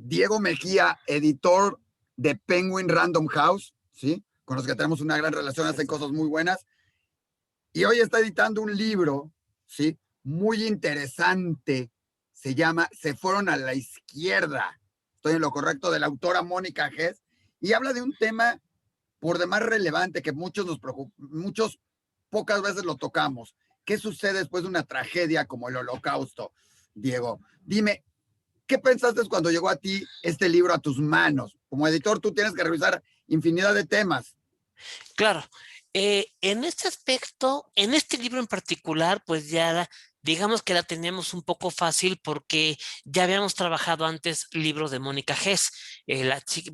Diego Mejía, editor de Penguin Random House, ¿sí? Con los que tenemos una gran relación, hacen cosas muy buenas. Y hoy está editando un libro, ¿sí? Muy interesante. Se llama Se fueron a la izquierda. Estoy en lo correcto, de la autora Mónica Gess. Y habla de un tema por demás relevante que muchos nos preocupa, muchos pocas veces lo tocamos. ¿Qué sucede después de una tragedia como el Holocausto, Diego? Dime, ¿qué pensaste cuando llegó a ti este libro a tus manos? Como editor, tú tienes que revisar infinidad de temas. Claro, en este aspecto, en este libro en particular, pues digamos que la teníamos un poco fácil porque ya habíamos trabajado antes libros de Mónica Gess,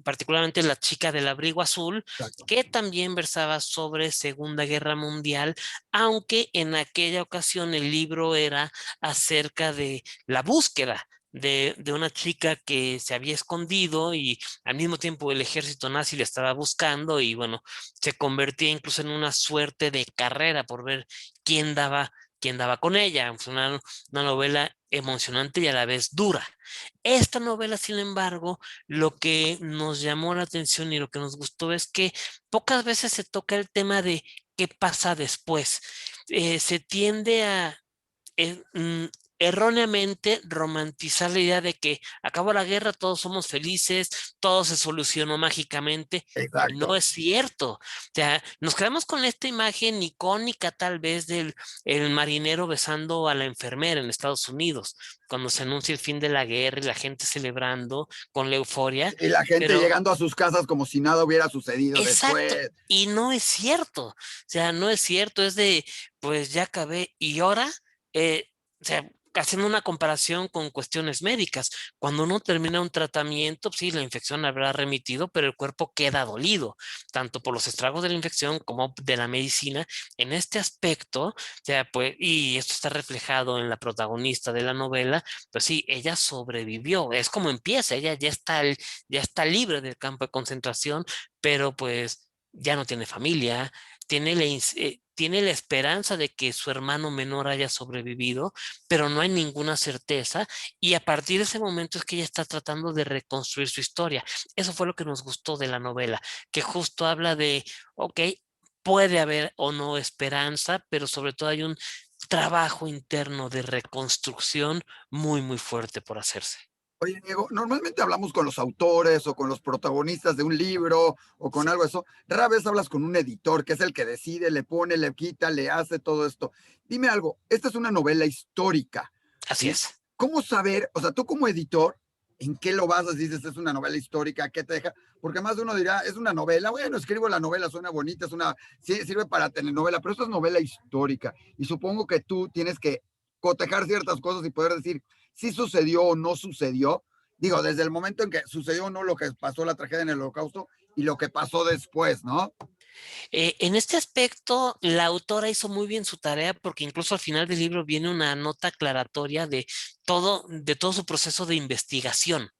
particularmente La chica del abrigo azul, Exacto. que también versaba sobre Segunda Guerra Mundial, aunque en aquella ocasión el libro era acerca de la búsqueda de una chica que se había escondido y al mismo tiempo el ejército nazi la estaba buscando y bueno, se convertía incluso en una suerte de carrera por ver quién daba, quién daba con ella. Fue una novela emocionante y a la vez dura. Esta novela, sin embargo, lo que nos llamó la atención y lo que nos gustó es que pocas veces se toca el tema de qué pasa después. Se tiende a eh, mm, erróneamente romantizar la idea de que acabó la guerra, todos somos felices, todo se solucionó mágicamente. Y no Exacto. es cierto. O sea, nos quedamos con esta imagen icónica tal vez del el marinero besando a la enfermera en Estados Unidos, cuando se anuncia el fin de la guerra y la gente celebrando con la euforia, Y la gente pero llegando a sus casas como si nada hubiera sucedido exacto. después. Y no es cierto. O sea, no es cierto. Es de, pues ya acabé. Y ahora, o sea, haciendo una comparación con cuestiones médicas, cuando uno termina un tratamiento, sí, la infección habrá remitido, pero el cuerpo queda dolido, tanto por los estragos de la infección como de la medicina. En este aspecto, o sea, pues, y esto está reflejado en la protagonista de la novela, pues sí, ella sobrevivió. Es como empieza, ella ya está libre del campo de concentración, pero pues ya no tiene familia, tiene la esperanza de que su hermano menor haya sobrevivido, pero no hay ninguna certeza y a partir de ese momento es que ella está tratando de reconstruir su historia. Eso fue lo que nos gustó de la novela, que justo habla de, ok, puede haber o no esperanza, pero sobre todo hay un trabajo interno de reconstrucción muy, muy fuerte por hacerse. Oye, Diego, normalmente hablamos con los autores o con los protagonistas de un libro o con algo de eso. Rara vez hablas con un editor, que es el que decide, le pone, le quita, le hace todo esto. Dime algo, esta es una novela histórica, Así ¿sí? es. ¿Cómo saber, o sea, tú como editor, en qué lo basas? Dices, es una novela histórica, ¿qué te deja? Porque más de uno dirá, es una novela, bueno, escribo la novela, suena bonita, sirve para telenovela, pero esto es novela histórica. Y supongo que tú tienes que cotejar ciertas cosas y poder decir, si sucedió o no sucedió, digo, desde el momento en que sucedió o no lo que pasó la tragedia en el Holocausto y lo que pasó después, ¿no? En este aspecto, la autora hizo muy bien su tarea porque incluso al final del libro viene una nota aclaratoria de todo su proceso de investigación.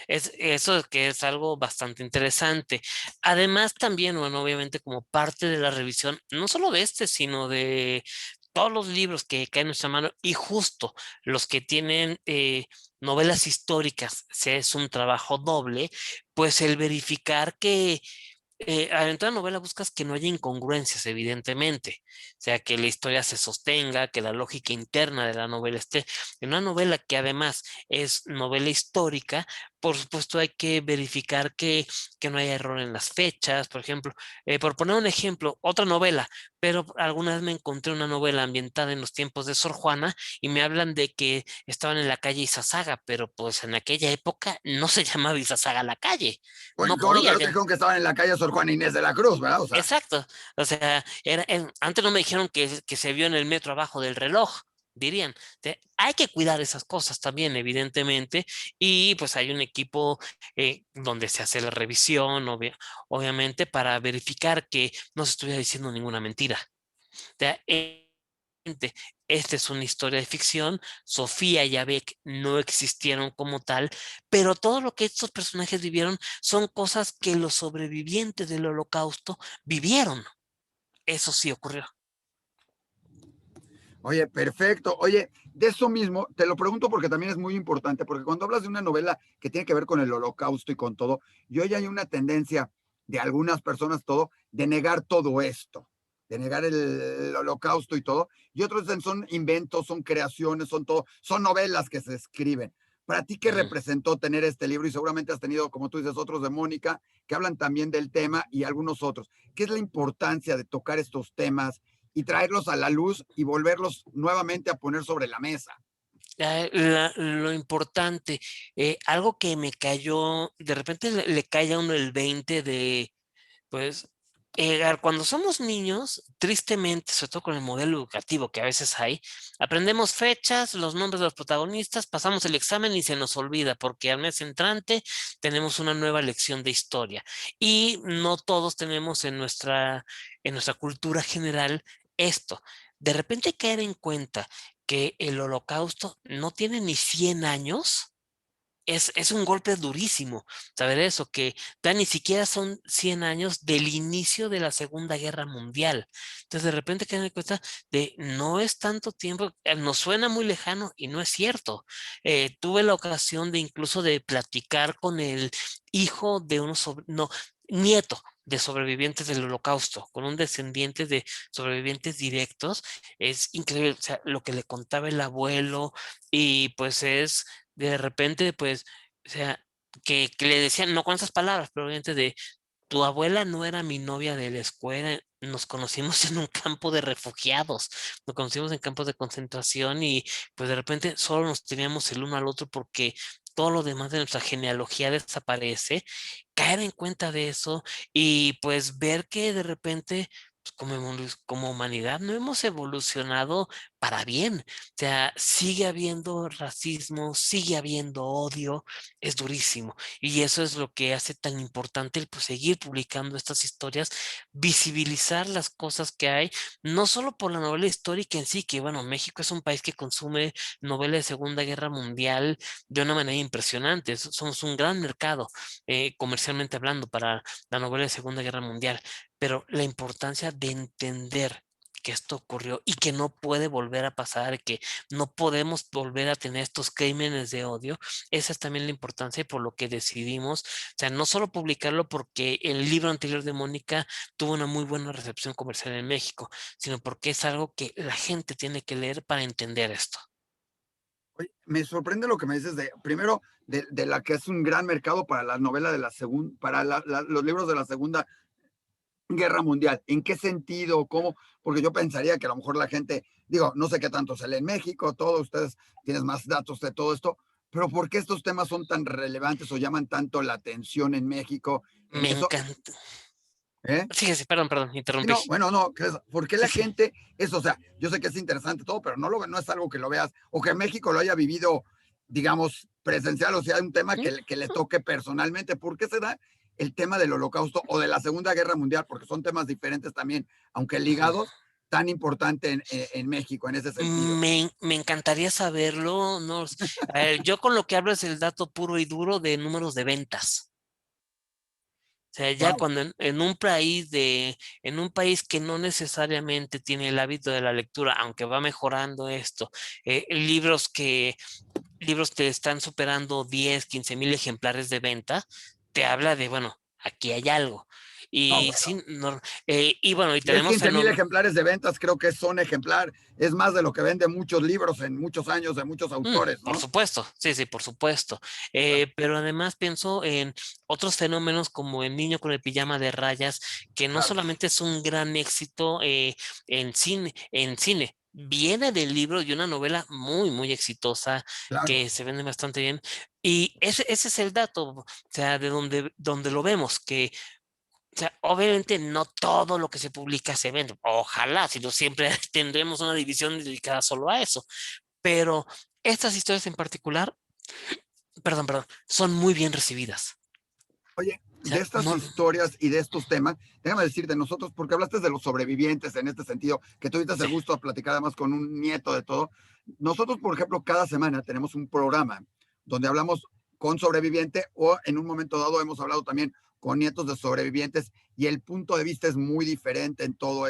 Eso que es algo bastante interesante. Además, también, bueno, obviamente como parte de la revisión, no solo de este, sino de todos los libros que caen en nuestra mano y justo los que tienen novelas históricas, si es un trabajo doble, pues el verificar que en toda novela buscas que no haya incongruencias, evidentemente. O sea, que la historia se sostenga, que la lógica interna de la novela esté. En una novela que además es novela histórica, por supuesto hay que verificar que no haya error en las fechas, por ejemplo. Por poner un ejemplo, otra novela, pero alguna vez me encontré una novela ambientada en los tiempos de Sor Juana y me hablan de que estaban en la calle Izazaga, pero pues en aquella época no se llamaba Izazaga la calle, Bueno, no qué bueno que podía. no te dijeron que estaban en la calle Sor Juana Inés de la Cruz, ¿verdad? O sea, Exacto. O sea, antes no me dijeron que se vio en el metro abajo del reloj, dirían. Hay que cuidar esas cosas también, evidentemente, y pues hay un equipo donde se hace la revisión, obviamente, para verificar que no se estuviera diciendo ninguna mentira. O sea, esta es una historia de ficción, Sofía y Abek no existieron como tal, pero todo lo que estos personajes vivieron son cosas que los sobrevivientes del holocausto vivieron. Eso sí ocurrió. Oye, perfecto. Oye, de eso mismo, te lo pregunto porque también es muy importante, porque cuando hablas de una novela que tiene que ver con el holocausto y con todo, y hoy hay una tendencia de algunas personas todo, de negar todo esto, de negar el holocausto y todo, y otros dicen son inventos, son creaciones, son todo, son novelas que se escriben. Para ti, ¿qué Ujú. representó tener este libro? Y seguramente has tenido, como tú dices, otros de Mónica, que hablan también del tema y algunos otros. ¿Qué es la importancia de tocar estos temas y traerlos a la luz y volverlos nuevamente a poner sobre la mesa? Lo importante, algo que me cayó, de repente le cae a uno el 20 de, pues, cuando somos niños, tristemente, sobre todo con el modelo educativo que a veces hay, aprendemos fechas, los nombres de los protagonistas, pasamos el examen y se nos olvida, porque al mes entrante tenemos una nueva lección de historia. Y no todos tenemos en nuestra cultura general esto. De repente caer en cuenta que el holocausto no tiene ni 100 años, es un golpe durísimo saber eso, que ya ni siquiera son 100 años del inicio de la Segunda Guerra Mundial. Entonces, de repente caen en cuenta de no es tanto tiempo, nos suena muy lejano y no es cierto. Tuve la ocasión de incluso de platicar con el hijo de no, nieto de sobrevivientes del Holocausto, con un descendiente de sobrevivientes directos. Es increíble, o sea, lo que le contaba el abuelo y pues es de repente, pues, o sea, que le decían, no con esas palabras, pero obviamente de tu abuela no era mi novia de la escuela, nos conocimos en un campo de refugiados, nos conocimos en campos de concentración y pues de repente solo nos teníamos el uno al otro porque todo lo demás de nuestra genealogía desaparece, caer en cuenta de eso y pues ver que de repente pues, como humanidad no hemos evolucionado para bien. O sea, sigue habiendo racismo, sigue habiendo odio, es durísimo. Y eso es lo que hace tan importante el pues, seguir publicando estas historias, visibilizar las cosas que hay, no solo por la novela histórica en sí, que bueno, México es un país que consume novela de Segunda Guerra Mundial de una manera impresionante. Somos un gran mercado, comercialmente hablando, para la novela de Segunda Guerra Mundial, pero la importancia de entender que esto ocurrió y que no puede volver a pasar, que no podemos volver a tener estos crímenes de odio, esa es también la importancia y por lo que decidimos, o sea, no solo publicarlo porque el libro anterior de Mónica tuvo una muy buena recepción comercial en México, sino porque es algo que la gente tiene que leer para entender esto. Oye, me sorprende lo que me dices de, primero, de la que es un gran mercado para la novela de la segunda, para los libros de la Segunda Guerra Mundial. ¿En qué sentido? ¿Cómo? Porque yo pensaría que a lo mejor la gente, digo, no sé qué tanto se lee en México, todos ustedes tienen más datos de todo esto, pero ¿por qué estos temas son tan relevantes o llaman tanto la atención en México en Me eso? encanta. ¿Eh? Fíjese, perdón, Sí, interrumpí. no, bueno, no, ¿por qué Sí, la sí. gente, eso, o sea, yo sé que es interesante todo, pero no es algo que lo veas, o que México lo haya vivido, digamos, presencial, o sea, un tema Mm, que le toque personalmente? ¿Por qué se da el tema del holocausto o de la Segunda Guerra Mundial? Porque son temas diferentes también, aunque ujú. ligados, tan importante en México en ese sentido. Me encantaría saberlo, ¿no? A ver, yo con lo que hablo es el dato puro y duro de números de ventas. O sea, ya Wow. cuando en un país que no necesariamente tiene el hábito de la lectura, aunque va mejorando esto, libros te están superando 10, 15,000 ejemplares de venta, te habla de, bueno, aquí hay algo. No, Y bueno, sí, y bueno, y 10, tenemos 15,000 fenómenos. ejemplares de ventas, creo que son ejemplar, es más de lo que venden muchos libros en muchos años de muchos autores, Por ¿no? supuesto, sí, sí, por supuesto. Claro, Pero además pienso en otros fenómenos como El niño con el pijama de rayas, que no claro, solamente es un gran éxito en cine, viene del libro de una novela muy, muy exitosa claro. que se vende bastante bien. Y ese es el dato, o sea, donde lo vemos, que o sea, obviamente no todo lo que se publica se vende. Ojalá, si no siempre tendremos una división dedicada solo a eso, pero estas historias en particular, perdón, son muy bien recibidas. Oye, O de sea, estas historias y de estos temas, déjame decirte, nosotros, porque hablaste de los sobrevivientes en este sentido, que tuviste el sí, gusto de platicar además con un nieto de todo. Nosotros, por ejemplo, cada semana tenemos un programa donde hablamos con sobreviviente o en un momento dado hemos hablado también con nietos de sobrevivientes y el punto de vista es muy diferente en todo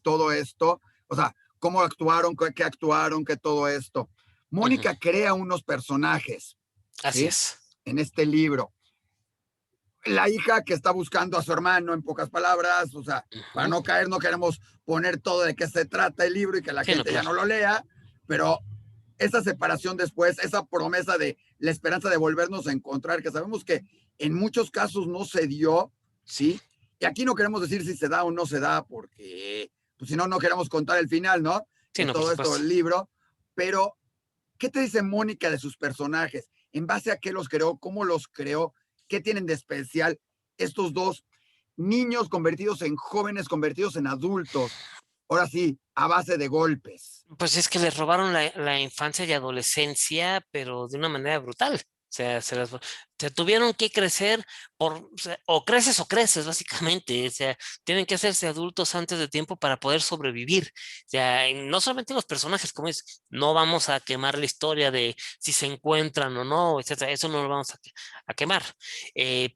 todo esto. O sea, cómo actuaron, qué todo esto. Ujú. Mónica crea unos personajes, Así ¿sí? es. En este libro. La hija que está buscando a su hermano, en pocas palabras, o sea, para Ujú. no caer, no queremos poner todo de qué se trata el libro y que la Sí, no, gente ya claro. no lo lea, pero esa separación después, esa promesa de la esperanza de volvernos a encontrar, que sabemos que en muchos casos no se dio, Sí. ¿sí? Y aquí no queremos decir si se da o no se da, porque pues, si no, no queremos contar el final, ¿no? Sí, De no, por todo esto supuesto. del libro, pero ¿qué te dice Mónica de sus personajes? ¿En base a qué los creó? ¿Cómo los creó? ¿Qué tienen de especial estos dos niños convertidos en jóvenes, convertidos en adultos? Ahora sí, a base de golpes. Pues es que les robaron la infancia y adolescencia, pero de una manera brutal. O sea, se tuvieron que crecer o creces, básicamente. O sea, tienen que hacerse adultos antes de tiempo para poder sobrevivir. O sea, y no solamente los personajes, como es, no vamos a quemar la historia de si se encuentran o no, etcétera. Eso no lo vamos a quemar.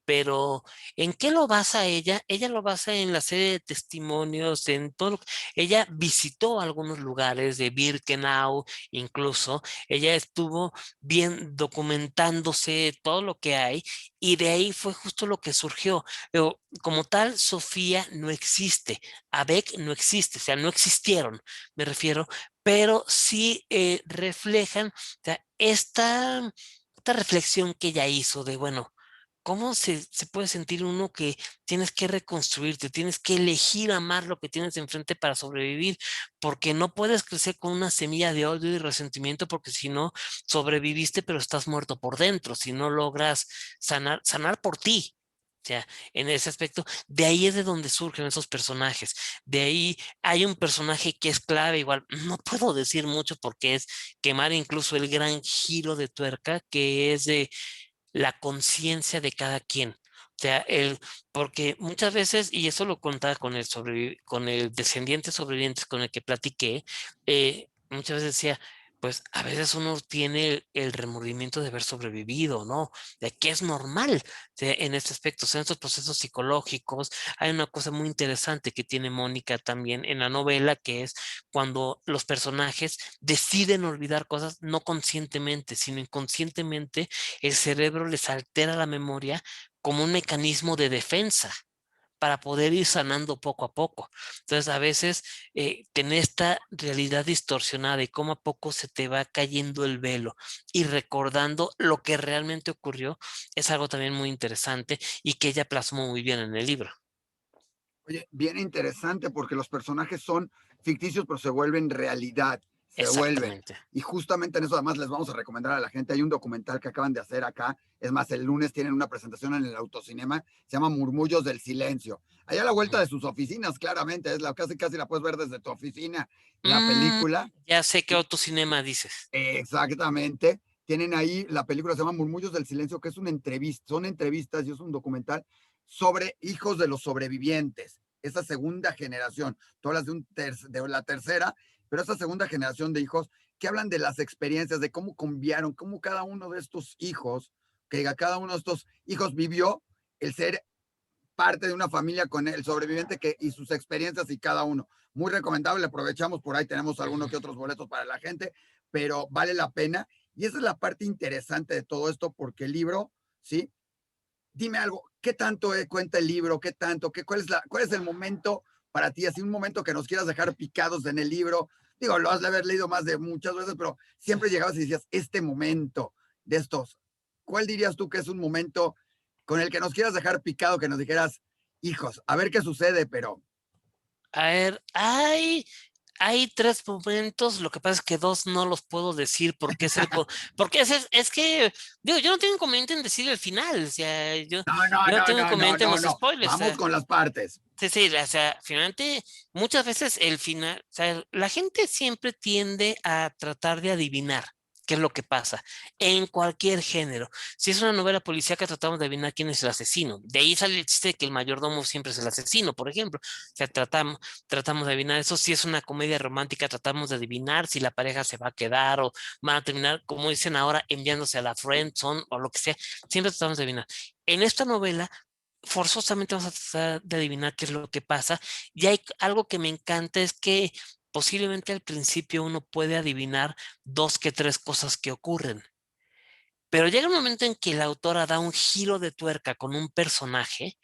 Pero ¿en qué lo basa ella? Ella lo basa en la serie de testimonios, en todo lo que ella visitó algunos lugares de Birkenau, incluso. Ella estuvo bien documentándose todo lo que hay y de ahí fue justo lo que surgió. Pero como tal, Sofía no existe, Abek no existe, o sea, no existieron, me refiero, pero sí reflejan, o sea, esta reflexión que ella hizo de, bueno, ¿cómo se puede sentir uno que tienes que reconstruirte, tienes que elegir amar lo que tienes enfrente para sobrevivir? Porque no puedes crecer con una semilla de odio y resentimiento porque si no sobreviviste, pero estás muerto por dentro, si no logras sanar por ti. O sea, en ese aspecto, de ahí es de donde surgen esos personajes. De ahí hay un personaje que es clave, igual, no puedo decir mucho porque es quemar incluso el gran giro de tuerca que es de la conciencia de cada quien. O sea, porque muchas veces, y eso lo contaba con con el descendiente sobreviviente con el que platiqué, muchas veces decía, pues a veces uno tiene el remordimiento de haber sobrevivido, ¿no? De que es normal, o sea, en este aspecto, o sea, en estos procesos psicológicos. Hay una cosa muy interesante que tiene Mónica también en la novela, que es cuando los personajes deciden olvidar cosas no conscientemente, sino inconscientemente el cerebro les altera la memoria como un mecanismo de defensa para poder ir sanando poco a poco. Entonces, a veces tener esta realidad distorsionada y cómo a poco se te va cayendo el velo y recordando lo que realmente ocurrió es algo también muy interesante y que ella plasmó muy bien en el libro. Oye, bien interesante porque los personajes son ficticios, pero se vuelven realidad, se vuelven. Exactamente. Y justamente en eso además les vamos a recomendar a la gente. Hay un documental que acaban de hacer acá. Es más, el lunes tienen una presentación en el autocinema. Se llama Murmullos del Silencio. Allá a la vuelta Ujú. de sus oficinas, claramente. Casi, casi la puedes ver desde tu oficina, la Mm, película. ya sé qué Y, autocinema dices. exactamente. Tienen ahí la película, se llama Murmullos del Silencio, que es una entrevista. Son entrevistas y es un documental sobre hijos de los sobrevivientes, esa segunda generación. Tú hablas de la tercera, pero esa segunda generación de hijos que hablan de las experiencias, de cómo cambiaron, cómo cada uno de estos hijos, que cada uno de estos hijos vivió el ser parte de una familia con el sobreviviente y sus experiencias y cada uno. Muy recomendable, aprovechamos, por ahí tenemos algunos que otros boletos para la gente, pero vale la pena. Y esa es la parte interesante de todo esto, porque el libro, ¿sí? Dime algo, ¿qué tanto cuenta el libro? ¿Qué tanto? ¿Cuál es el momento para ti? Así un momento que nos quieras dejar picados en el libro. Digo, lo has de haber leído más de muchas veces, pero Sí. siempre llegabas y decías, este momento de estos, ¿cuál dirías tú que es un momento con el que nos quieras dejar picado, que nos dijeras, hijos, a ver qué sucede, pero A ver, hay tres momentos, lo que pasa es que dos no los puedo decir porque porque es que, digo, yo no tengo inconveniente en decir el final, o sea, no, no, yo no no, tengo no, no, inconveniente en no, los no. spoilers, o Vamos sea, con las partes. sí, sí, o sea, finalmente, muchas veces el final, o sea, la gente siempre tiende a tratar de adivinar qué es lo que pasa en cualquier género. Si es una novela policíaca, tratamos de adivinar quién es el asesino. De ahí sale el chiste de que el mayordomo siempre es el asesino, por ejemplo. O sea, tratamos de adivinar eso. Si es una comedia romántica, tratamos de adivinar si la pareja se va a quedar o van a terminar, como dicen ahora, enviándose a la friendzone o lo que sea. Siempre tratamos de adivinar. En esta novela forzosamente vamos a tratar de adivinar qué es lo que pasa. Y hay algo que me encanta es que posiblemente al principio uno puede adivinar 2 que 3 cosas que ocurren. Pero llega un momento en que la autora da un giro de tuerca con un personaje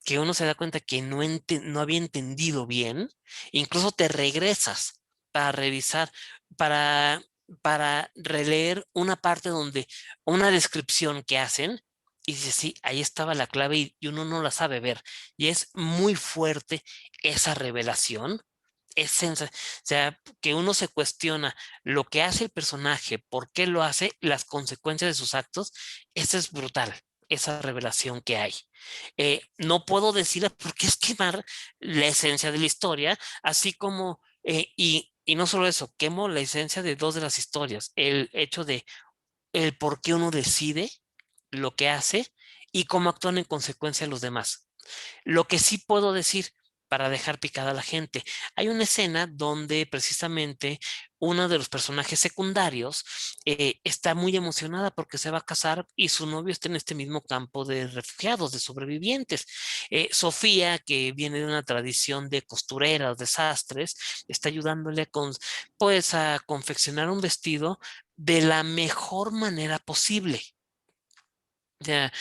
que uno se da cuenta que no había entendido bien, incluso te regresas para revisar, para, para releer una parte donde, una descripción que hacen, y dices, sí, ahí estaba la clave y uno no la sabe ver. Y es muy fuerte esa revelación. O sea, que uno se cuestiona lo que hace el personaje, por qué lo hace, las consecuencias de sus actos, eso es brutal, esa revelación que hay. No puedo decirla porque es quemar la esencia de la historia, así como, y no solo eso, quemo la esencia de 2 de las historias, el hecho de el por qué uno decide lo que hace y cómo actúan en consecuencia los demás. Lo que sí puedo decir para dejar picada a la gente, hay una escena donde precisamente uno de los personajes secundarios está muy emocionada porque se va a casar y su novio está en este mismo campo de refugiados, de sobrevivientes. Sofía, que viene de una tradición de costureras, de sastres, está ayudándole pues, a confeccionar un vestido de la mejor manera posible. Ya,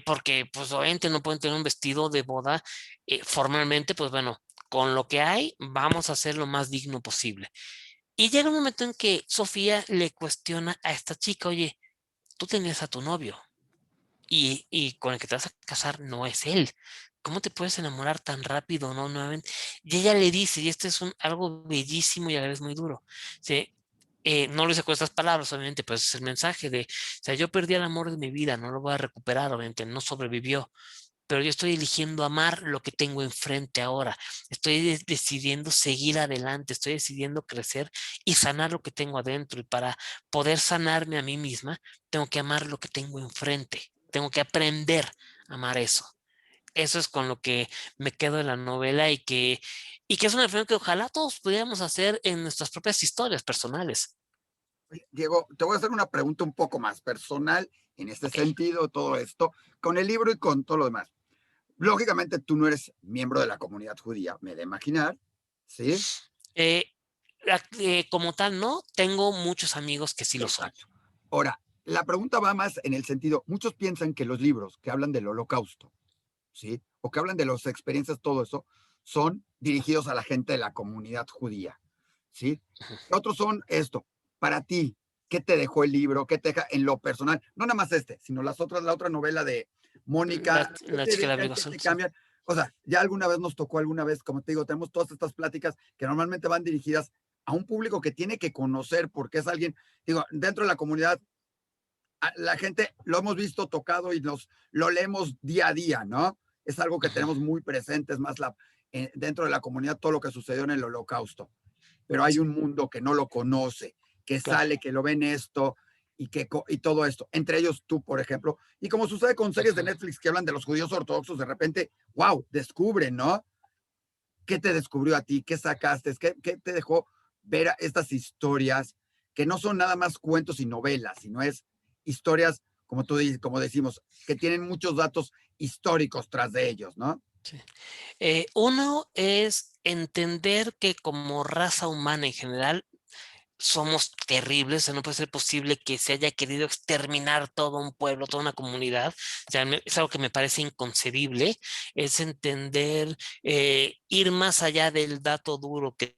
porque pues obviamente no pueden tener un vestido de boda formalmente, pues bueno, con lo que hay, vamos a hacer lo más digno posible. Y llega un momento en que Sofía le cuestiona a esta chica, oye, tú tenías a tu novio y con el que te vas a casar no es él. ¿Cómo te puedes enamorar tan rápido, no? Nuevamente. Y ella le dice, y esto es algo bellísimo y a la vez muy duro. ¿Sí? No lo dice con estas palabras, obviamente, pero ese es el mensaje de, o sea, yo perdí el amor de mi vida, no lo voy a recuperar, obviamente, no sobrevivió, pero yo estoy eligiendo amar lo que tengo enfrente ahora. Estoy decidiendo seguir adelante, estoy decidiendo crecer y sanar lo que tengo adentro. Y para poder sanarme a mí misma, tengo que amar lo que tengo enfrente. Tengo que aprender a amar eso. Eso es con lo que me quedo de la novela y que es una reflexión que ojalá todos pudiéramos hacer en nuestras propias historias personales. Oye, Diego, te voy a hacer una pregunta un poco más personal en este Ok. sentido, todo esto, con el libro y con todo lo demás. Lógicamente, tú no eres miembro de la comunidad judía, me de imaginar, ¿sí? Eh, como tal, no, tengo muchos amigos que sí lo son. Exacto. Ahora, la pregunta va más en el sentido, muchos piensan que los libros que hablan del holocausto, ¿sí? O que hablan de las experiencias, todo eso, son dirigidos a la gente de la comunidad judía, ¿sí? Otros son esto, para ti, ¿qué te dejó el libro? ¿Qué te deja en lo personal? No nada más sino las otras, la otra novela de La, Mónica, ¿qué la te chica del dejan? abrigo ¿Qué azul, te sí. cambian? O sea, ya alguna vez nos tocó, alguna vez, como te digo, tenemos todas estas pláticas que normalmente van dirigidas a un público que tiene que conocer porque es alguien, digo, dentro de la comunidad la gente lo hemos visto tocado y lo leemos día a día, ¿no? Es algo que Ujú, tenemos muy presente, es más dentro de la comunidad todo lo que sucedió en el holocausto. Pero hay sí, un mundo que no lo conoce, que claro. sale, que lo ven esto y todo esto. Entre ellos tú, por ejemplo. Y como sucede con series de Ujú. Netflix que hablan de los judíos ortodoxos, de repente, wow, descubren, ¿no? ¿Qué te descubrió a ti? ¿Qué sacaste? ¿Qué te dejó ver estas historias que no son nada más cuentos y novelas, sino es historias, como tú dices, como decimos, que tienen muchos datos históricos tras de ellos, ¿no? Sí. Uno es entender que como raza humana en general somos terribles, o sea, no puede ser posible que se haya querido exterminar todo un pueblo, toda una comunidad. O sea, es algo que me parece inconcebible, es entender, ir más allá del dato duro que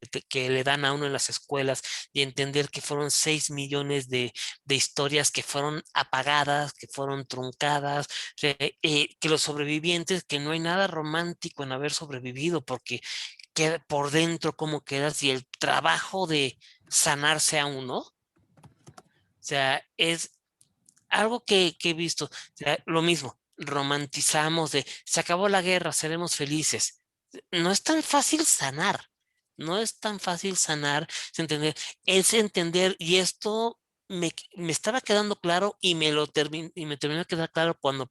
le dan a uno en las escuelas y entender que fueron 6 millones de historias que fueron apagadas, que fueron truncadas, que los sobrevivientes, que no hay nada romántico en haber sobrevivido, porque queda por dentro cómo quedas y el trabajo de sanarse a uno. O sea, es algo que he visto. O sea, lo mismo, romantizamos de se acabó la guerra, seremos felices. No es tan fácil sanar. No es tan fácil sanar, es entender, y esto me estaba quedando claro y me terminó de quedar claro cuando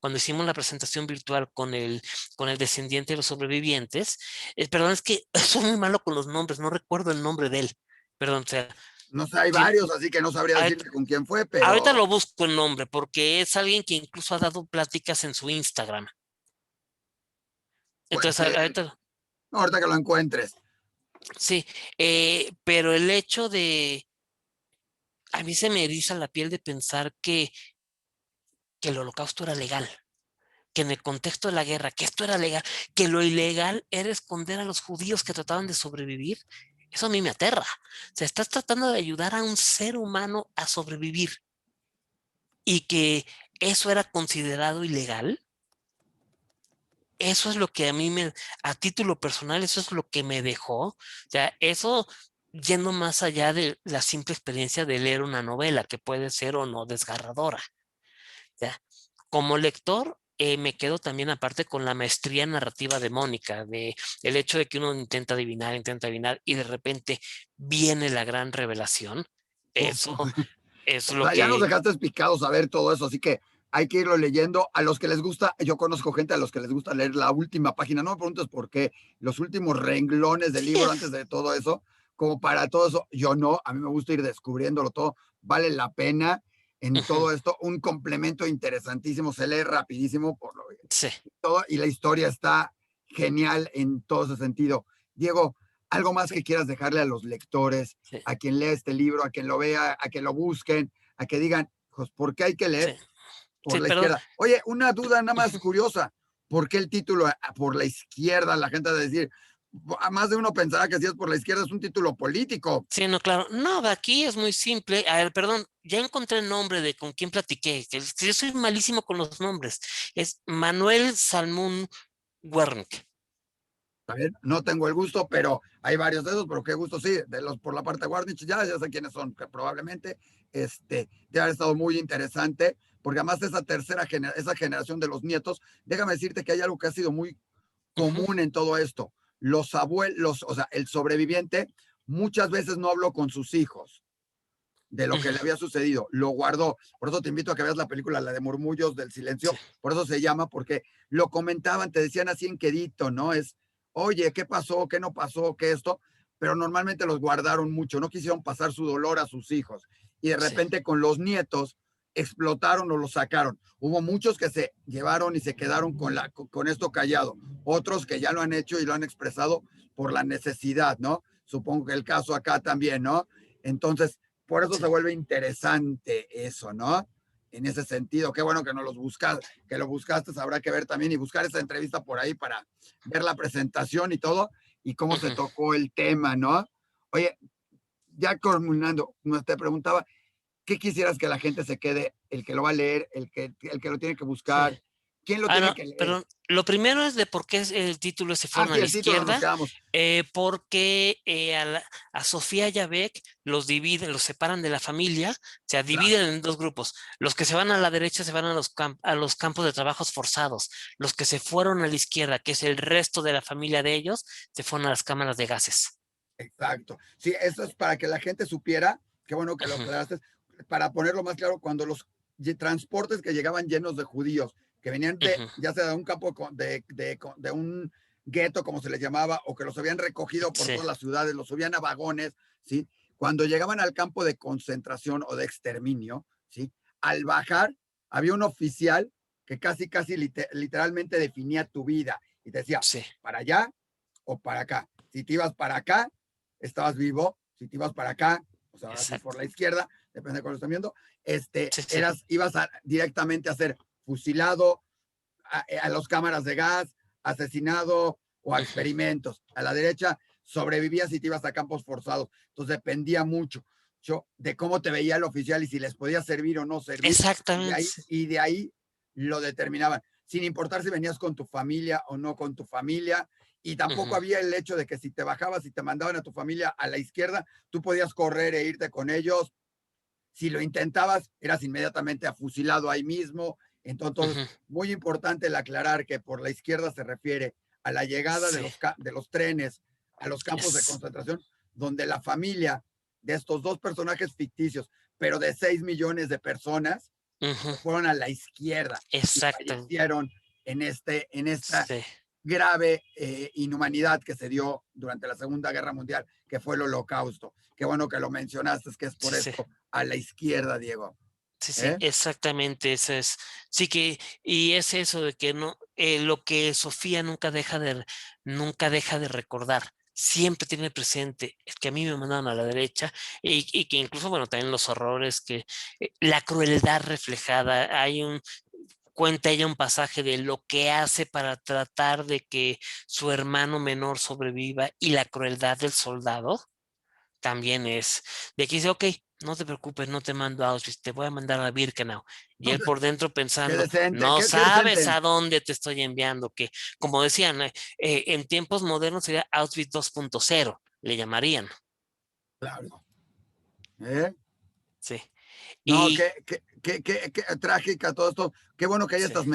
cuando hicimos la presentación virtual con el descendiente de los sobrevivientes. Perdón, es que soy muy malo con los nombres, no recuerdo el nombre de él. Perdón, o sea, No sé, hay si- varios, así que no sabría ahorita, decirte con quién fue, ahorita pero lo busco el nombre porque es alguien que incluso ha dado pláticas en su Instagram. puede Entonces, ser, ahorita, no, ahorita que lo encuentres. Sí, pero el hecho de, a mí se me eriza la piel de pensar que el holocausto era legal, que en el contexto de la guerra, que esto era legal, que lo ilegal era esconder a los judíos que trataban de sobrevivir. Eso a mí me aterra. O sea, estás tratando de ayudar a un ser humano a sobrevivir y que eso era considerado ilegal. Eso es lo que a mí a título personal, eso es lo que me dejó. O sea, eso yendo más allá de la simple experiencia de leer una novela, que puede ser o no desgarradora. Ya. Como lector, me quedo también aparte con la maestría narrativa de Mónica, de el hecho de que uno intenta adivinar y de repente viene la gran revelación. Uf. Eso es O lo sea, ya nos que, dejaste picados a ver todo eso, así que hay que irlo leyendo. A los que les gusta, yo conozco gente a los que les gusta leer la última página, no me preguntes por qué, los últimos renglones del sí, libro antes de todo eso, como para todo eso, yo no, a mí me gusta ir descubriéndolo todo, vale la pena en ujú, todo esto, un complemento interesantísimo, se lee rapidísimo por lo sí, todo y la historia está genial en todo ese sentido. Diego, algo más que quieras dejarle a los lectores, sí, a quien lea este libro, a quien lo vea, a que lo busquen, a que digan, pues, ¿por qué hay que sí, leer por sí, la perdón. izquierda? Oye, una duda nada más Ujú. curiosa, ¿por qué el título por la izquierda? La gente va a decir, a más de uno pensará que si es por la izquierda es un título político. Sí, no, claro. No, aquí es muy simple. A ver, perdón, ya encontré el nombre de con quién platiqué, que yo soy malísimo con los nombres. Es Manuel Salmón Wernick. A ver, no tengo el gusto, pero hay varios de esos, pero qué gusto sí, de los por la parte de Warnich, ya sé quiénes son, que probablemente debe haber estado muy interesante, porque además esa esa generación de los nietos, déjame decirte que hay algo que ha sido muy Ujú, común en todo esto. Los abuelos, o sea, el sobreviviente muchas veces no habló con sus hijos de lo que ujú, le había sucedido, lo guardó. Por eso te invito a que veas la película, la de Murmullos del sí, Silencio, por eso se llama, porque lo comentaban, te decían así en quedito, ¿no? Es, oye, ¿qué pasó? ¿Qué no pasó? ¿Qué esto? Pero normalmente los guardaron mucho, no quisieron pasar su dolor a sus hijos. Y de sí, repente con los nietos explotaron o lo sacaron. Hubo muchos que se llevaron y se quedaron con esto callado, otros que ya lo han hecho y lo han expresado por la necesidad, ¿no? Supongo que el caso acá también, ¿no? Entonces, por eso sí. se vuelve interesante eso, ¿no? En ese sentido, qué bueno que no los buscas, que lo buscaste, habrá que ver también y buscar esa entrevista por ahí para ver la presentación y todo y cómo se Ujú. tocó el tema, ¿no? Oye, ya culminando, te preguntaba, ¿qué quisieras que la gente se quede, el que lo va a leer, el que lo tiene que Sí. buscar? ¿Quién lo Ah, tiene no, que leer? perdón. Lo primero es de por qué el título se Ah, fueron a sí, la el título nos izquierda, quedamos. porque a Sofía y a Beck los dividen, los separan de la familia, o sea, Claro, dividen en dos grupos. Los que se van a la derecha se van a a los campos de trabajos forzados. Los que se fueron a la izquierda, que es el resto de la familia de ellos, se fueron a las cámaras de gases. exacto. Sí, eso es para que la gente supiera, qué bueno que lo Ujú, aclaraste, para ponerlo más claro, cuando los transportes que llegaban llenos de judíos, que venían de, ujú, ya sea de un campo de un gueto, como se les llamaba, o que los habían recogido por sí, todas las ciudades, los subían a vagones, ¿sí? Cuando llegaban al campo de concentración o de exterminio, ¿sí? Al bajar, había un oficial que casi literalmente definía tu vida y te decía, sí, para allá o para acá. Si te ibas para acá, estabas vivo. Si te ibas para acá, pues ahora sí por exacto. la izquierda, depende de cómo lo están viendo, Sí, sí. ibas directamente a ser fusilado, a las cámaras de gas, asesinado o a Ujú, experimentos. A la derecha sobrevivías y te ibas a campos forzados. Entonces dependía mucho de cómo te veía el oficial y si les podía servir o no servir. exactamente. Sí. Y de ahí lo determinaban, sin importar si venías con tu familia o no con tu familia. Y tampoco Ujú, había el hecho de que si te bajabas y te mandaban a tu familia a la izquierda, tú podías correr e irte con ellos. Si lo intentabas, eras inmediatamente afusilado ahí mismo. Entonces, ujú, muy importante el aclarar que por la izquierda se refiere a la llegada sí. de los trenes a los campos de Es, concentración, donde la familia de estos dos personajes ficticios, pero de 6 millones de personas, ujú, se fueron a la izquierda y exacto. fallecieron en esta Sí, grave inhumanidad que se dio durante la Segunda Guerra Mundial, que fue el Holocausto. Qué bueno que lo mencionaste, es que es por sí, sí. esto a la izquierda, Diego. Sí, sí, ¿Eh? exactamente, eso es. Sí que, y es eso de que no, lo que Sofía nunca deja de recordar. siempre tiene presente, es que a mí me mandaron a la derecha, y que incluso, bueno, también los horrores, que la crueldad reflejada, cuenta ella un pasaje de lo que hace para tratar de que su hermano menor sobreviva, y la crueldad del soldado también es de que dice, ok, no te preocupes, no te mando a Auschwitz, te voy a mandar a Birkenau. Y él por dentro Qué pensando, decente, no qué sabes decente. a dónde te estoy enviando, que como decían, en tiempos modernos sería Auschwitz 2.0, le llamarían, Claro. ¿Eh? sí. No, Y qué trágica todo esto. Qué bueno que hay sí, estas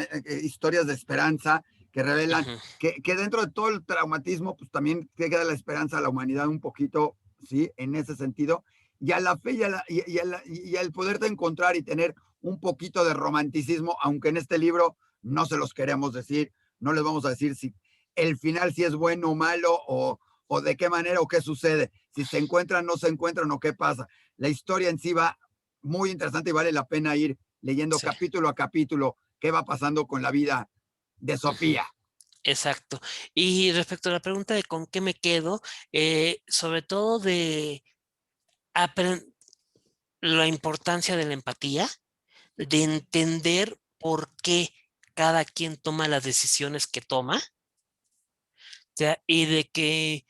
historias de esperanza que revelan ujú, que dentro de todo el traumatismo, pues también queda la esperanza a la humanidad un poquito, ¿sí? En ese sentido. Y a la fe y al poderte encontrar y tener un poquito de romanticismo, aunque en este libro no se los queremos decir, no les vamos a decir si el final si es bueno o malo o de qué manera o qué sucede, si se encuentran, no se encuentran o qué pasa. La historia en sí va muy interesante y vale la pena ir leyendo sí, capítulo a capítulo qué va pasando con la vida de ujú, Sofía. exacto. Y respecto a la pregunta de con qué me quedo, sobre todo de apren- la importancia de la empatía, de entender por qué cada quien toma las decisiones que toma, o sea, y de que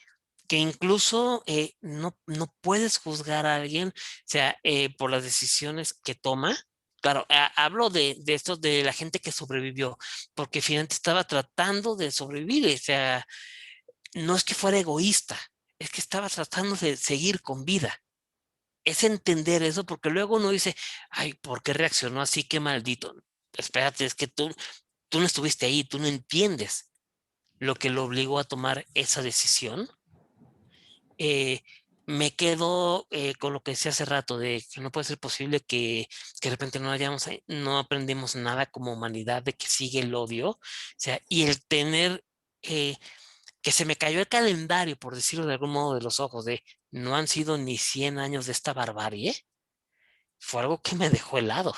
incluso no puedes juzgar a alguien, o sea, por las decisiones que toma. Claro, hablo de esto, de la gente que sobrevivió, porque finalmente estaba tratando de sobrevivir, o sea, no es que fuera egoísta, es que estaba tratando de seguir con vida. Es entender eso, porque luego uno dice, ay, ¿por qué reaccionó así? Qué maldito. Espérate, es que tú no estuviste ahí, tú no entiendes lo que lo obligó a tomar esa decisión. Eh, Me quedo con lo que decía hace rato, de que no puede ser posible que de repente no aprendemos nada como humanidad, de que sigue el odio, o sea, y el tener eh, que se me cayó el calendario, por decirlo de algún modo, de los ojos, de no han sido ni 100 años de esta barbarie, fue algo que me dejó helado.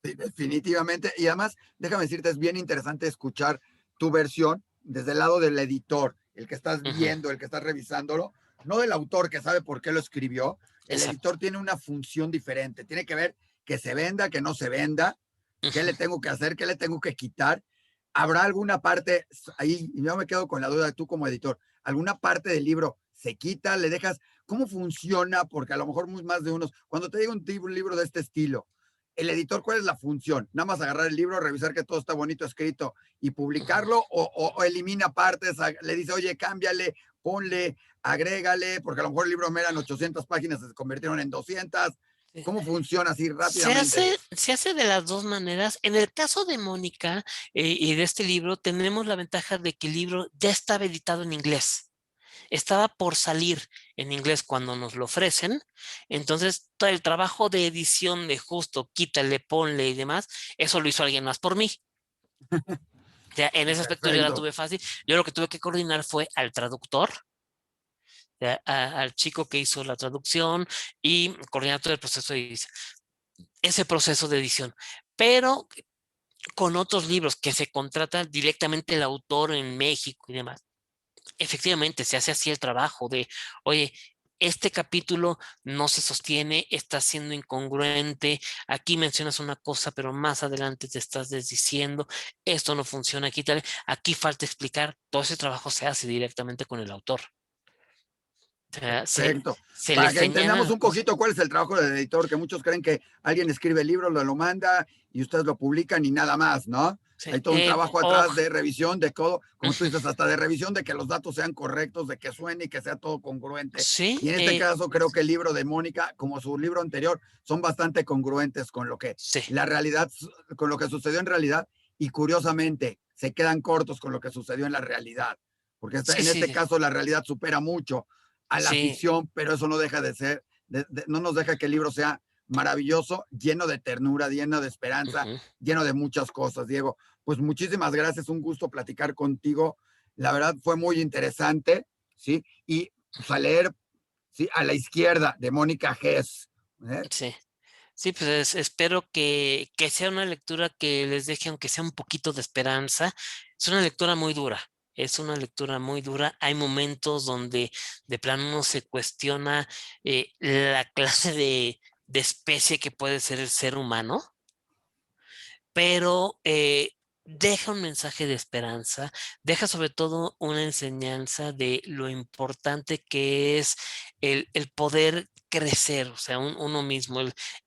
Sí, definitivamente. Y además, déjame decirte, es bien interesante escuchar tu versión desde el lado del editor, el que estás Ujú, viendo, el que estás revisándolo, no del autor que sabe por qué lo escribió. El exacto. editor tiene una función diferente, tiene que ver que se venda, que no se venda, qué Ujú, le tengo que hacer, qué le tengo que quitar. ¿Habrá alguna parte, ahí yo me quedo con la duda de tú como editor, alguna parte del libro se quita, le dejas, cómo funciona? Porque a lo mejor más de unos, cuando te digo un libro de este estilo, el editor, ¿cuál es la función? Nada más agarrar el libro, revisar que todo está bonito escrito y ujú. publicarlo o elimina partes, le dice, oye, cámbiale, ponle, agrégale, porque a lo mejor el libro me eran 800 páginas, se convirtieron en 200. ¿Cómo funciona así rápidamente? Se hace de las dos maneras. En el caso de Mónica y de este libro, tenemos la ventaja de que el libro ya estaba editado en inglés. Estaba por salir en inglés cuando nos lo ofrecen. Entonces, todo el trabajo de edición de justo, quítale, ponle y demás, eso lo hizo alguien más por mí. O sea, en ese aspecto yo la Perfecto. tuve fácil. Yo lo que tuve que coordinar fue al traductor, al chico que hizo la traducción, y coordinar todo el proceso de edición, ese proceso de edición. Pero con otros libros que se contrata directamente el autor en México y demás, efectivamente se hace así el trabajo de, oye, este capítulo no se sostiene, está siendo incongruente, aquí mencionas una cosa, pero más adelante te estás desdiciendo, esto no funciona aquí, tal, aquí falta explicar, todo ese trabajo se hace directamente con el autor. O sea, Perfecto. se le Para que entendamos señala, un poquito cuál es el trabajo del editor, que muchos creen que alguien escribe el libro, lo manda y ustedes lo publican y nada más, ¿no? sí, Hay todo un trabajo o, atrás de revisión de todo, como tú ujú, dices, hasta de revisión de que los datos sean correctos, de que suene y que sea todo congruente. sí, Y en este caso creo que el libro de Mónica, como su libro anterior, son bastante congruentes con lo que sí, la realidad, con lo que sucedió en realidad y curiosamente se quedan cortos con lo que sucedió en la realidad, porque sí, en este sí, caso la realidad supera mucho a la sí, ficción, pero eso no deja de ser, no nos deja que el libro sea maravilloso, lleno de ternura, lleno de esperanza, ujú. lleno de muchas cosas, Diego. Pues muchísimas gracias, un gusto platicar contigo. La verdad fue muy interesante, ¿sí? Y pues, a leer, ¿sí? A la izquierda de Mónica Gess. ¿Eh? Sí. Sí, pues espero que sea una lectura que les deje, aunque sea un poquito de esperanza. Es una lectura muy dura, Es una lectura muy dura. Hay momentos donde de plano uno se cuestiona la clase de especie que puede ser el ser humano, pero deja un mensaje de esperanza, deja sobre todo una enseñanza de lo importante que es el poder crecer, o sea, uno mismo,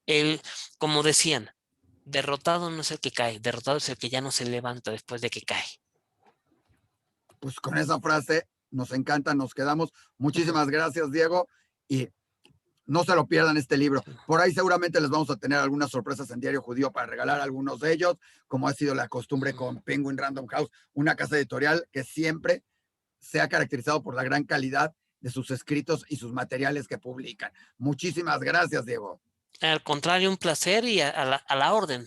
el, como decían, derrotado no es el que cae, derrotado es el que ya no se levanta después de que cae. Pues con esa frase nos encanta, nos quedamos. Ujú. Muchísimas gracias, Diego. Y no se lo pierdan este libro. Sí. Por ahí seguramente les vamos a tener algunas sorpresas en Diario Judío para regalar algunos de ellos, como ha sido la costumbre Ujú. con Penguin Random House, una casa editorial que siempre se ha caracterizado por la gran calidad de sus escritos y sus materiales que publican. Muchísimas gracias, Diego. Al contrario, un placer y a la orden.